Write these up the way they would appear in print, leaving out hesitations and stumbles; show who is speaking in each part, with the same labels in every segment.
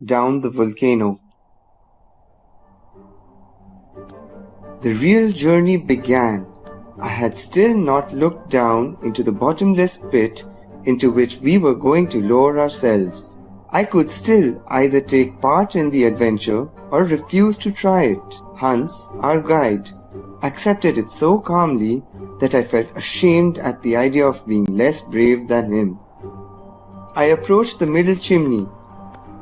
Speaker 1: down the volcano. The real journey began. I had still not looked down into the bottomless pit into which we were going to lower ourselves. I could still either take part in the adventure or refuse to try it. Hans, our guide, accepted it so calmly that I felt ashamed at the idea of being less brave than him. I approached the middle chimney.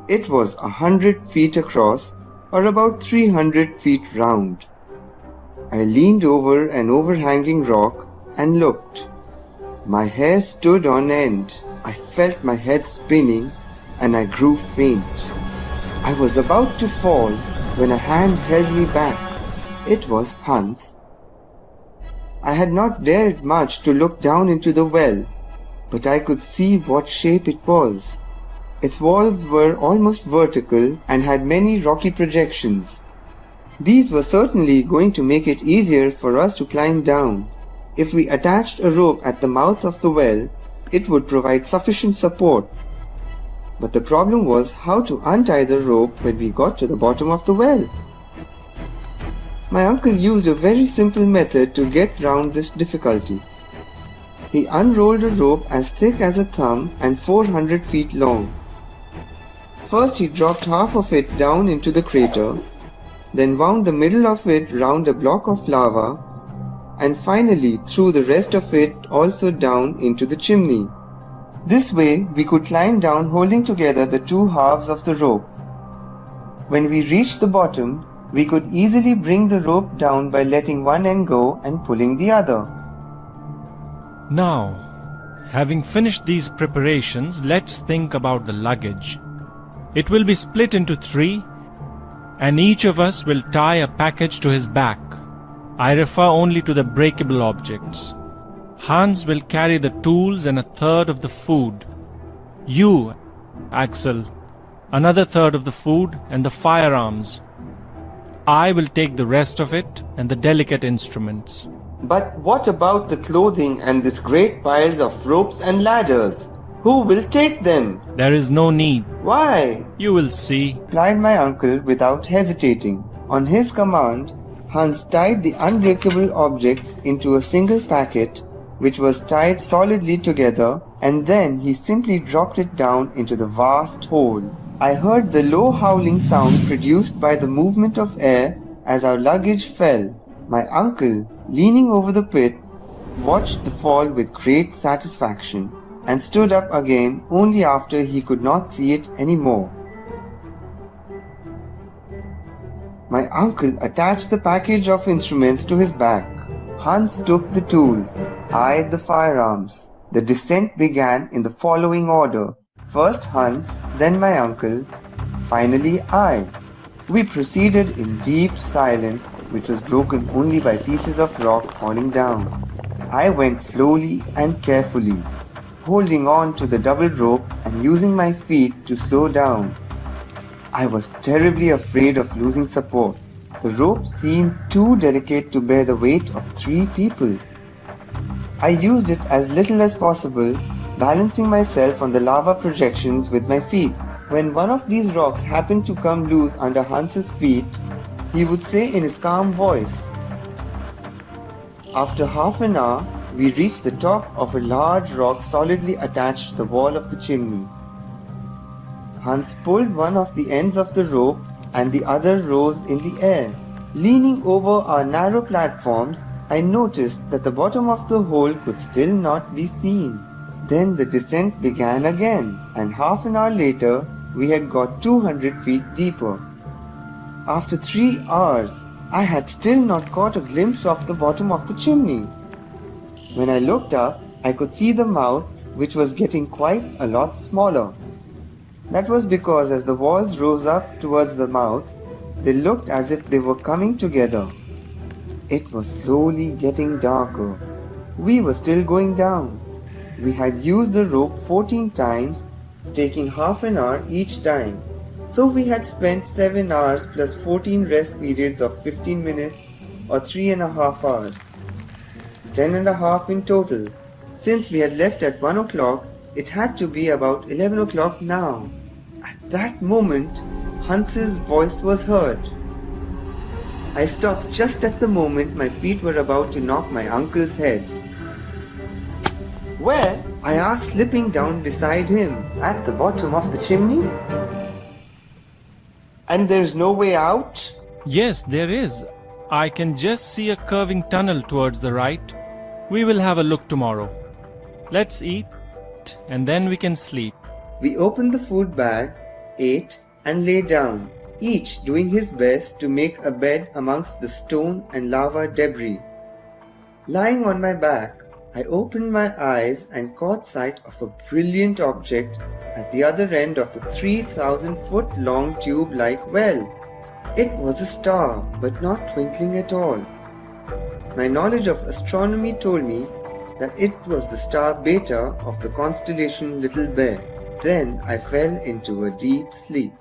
Speaker 1: It was 100 feet across, or about 300 feet round. I leaned over an overhanging rock and looked. My hair stood on end. I felt my head spinning and I grew faint. I was about to fall when a hand held me back. It was Hans. I had not dared much to look down into the well, but I could see what shape it was. Its walls were almost vertical and had many rocky projections. These were certainly going to make it easier for us to climb down. If we attached a rope at the mouth of the well, it would provide sufficient support. But the problem was how to untie the rope when we got to the bottom of the well. My uncle used a very simple method to get round this difficulty. He unrolled a rope as thick as a thumb and 400 feet long. First he dropped half of it down into the crater, then wound the middle of it round a block of lava, and finally threw the rest of it also down into the chimney. This way we could climb down holding together the two halves of the rope. When we reached the bottom, we could easily bring the rope down by letting one end go and pulling the other.
Speaker 2: Now, having finished these preparations, let's think about the luggage. It will be split into 3, and each of us will tie a package to his back. I refer only to the breakable objects. Hans will carry the tools and a third of the food. You, Axel, another third of the food and the firearms. I will take the rest of it and the delicate instruments.
Speaker 1: But what about the clothing and this great pile of ropes and ladders? Who will take them?
Speaker 2: There is no need.
Speaker 1: Why?
Speaker 2: You will see,
Speaker 1: replied my uncle without hesitating. On his command, Hans tied the unbreakable objects into a single packet, which was tied solidly together, and then he simply dropped it down into the vast hole. I heard the low howling sound produced by the movement of air as our luggage fell. My uncle, leaning over the pit, watched the fall with great satisfaction and stood up again only after he could not see it anymore. My uncle attached the package of instruments to his back. Hans took the tools, I the firearms. The descent began in the following order. First Hans, then my uncle, finally I. We proceeded in deep silence, which was broken only by pieces of rock falling down. I went slowly and carefully, holding on to the double rope and using my feet to slow down. I was terribly afraid of losing support. The rope seemed too delicate to bear the weight of 3 people. I used it as little as possible, balancing myself on the lava projections with my feet. When one of these rocks happened to come loose under Hans's feet, he would say in his calm voice. After half an hour, we reached the top of a large rock solidly attached to the wall of the chimney. Hans pulled one of the ends of the rope and the other rose in the air. Leaning over our narrow platforms, I noticed that the bottom of the hole could still not be seen. Then the descent began again, and half an hour later, we had got 200 feet deeper. After 3 hours, I had still not caught a glimpse of the bottom of the chimney. When I looked up, I could see the mouth, which was getting quite a lot smaller. That was because as the walls rose up towards the mouth, they looked as if they were coming together. It was slowly getting darker. We were still going down. We had used the rope 14 times, taking half an hour each time. So we had spent 7 hours plus 14 rest periods of 15 minutes or 3.5 hours. 10.5 in total. Since we had left at 1 o'clock, it had to be about 11 o'clock now. At that moment, Hans's voice was heard. I stopped just at the moment my feet were about to knock my uncle's head. "Where?" I asked, slipping down beside him. "At the bottom of the chimney?" "And there's no way out?"
Speaker 2: Yes, there is. I can just see a curving tunnel towards the right. We will have a look tomorrow. Let's eat, and then we can sleep.
Speaker 1: We opened the food bag, ate, and lay down, each doing his best to make a bed amongst the stone and lava debris. Lying on my back, I opened my eyes and caught sight of a brilliant object at the other end of the 3,000-foot-long tube-like well. It was a star, but not twinkling at all. My knowledge of astronomy told me that it was the star Beta of the constellation Little Bear. Then I fell into a deep sleep.